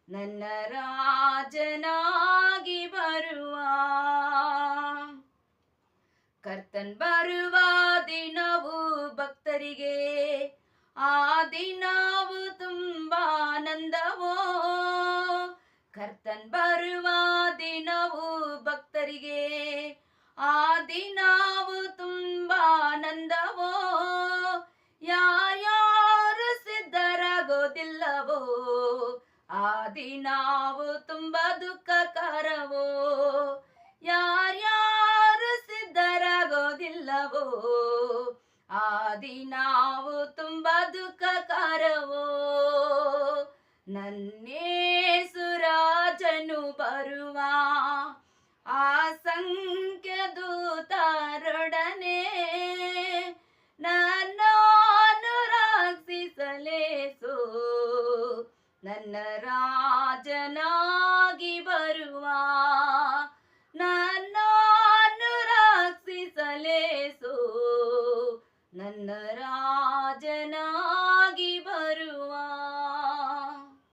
ನನ್ನ ರಾಜನಾಗಿ ಬರುವ ಕರ್ತನ್ ಬರುವ ದಿನವು ಭಕ್ತರಿಗೆ ಆ ದಿನವು ತುಂಬಾ ಆನಂದವೋ. ಕರ್ತನ್ ಬರುವ ದಿನವು ಭಕ್ತರಿಗೆ ಆ ದಿನವು ತುಂಬಾ ಆನಂದವೋ. ಯಾರ್ಯಾರು ಸಿದ್ಧರಾಗೋದಿಲ್ಲವೋ ಆ ದಿನವು ತುಂಬಾ ದುಃಖಕರವೋ. ಯಾರ್ಯಾರು ಸಿದ್ಧರಾಗೋದಿಲ್ಲವೋ ಆ ದಿನವು ತುಂಬಾ ದುಃಖಕರವೋ. ನನ್ನೇಸು ರಾಜನು ಬರುವ ಆ ಸಂಖ್ಯ ದೂತರೊಡನೆ ನನ್ನನ್ನು ರಕ್ಷಿಸಲೇಸು. ನನ್ನ ರಾಜನಾಗಿ ಬರುವ ನನ್ನನ್ನು ರಕ್ಷಿಸಲೇಸು. ನನ್ನ ರಾಜನ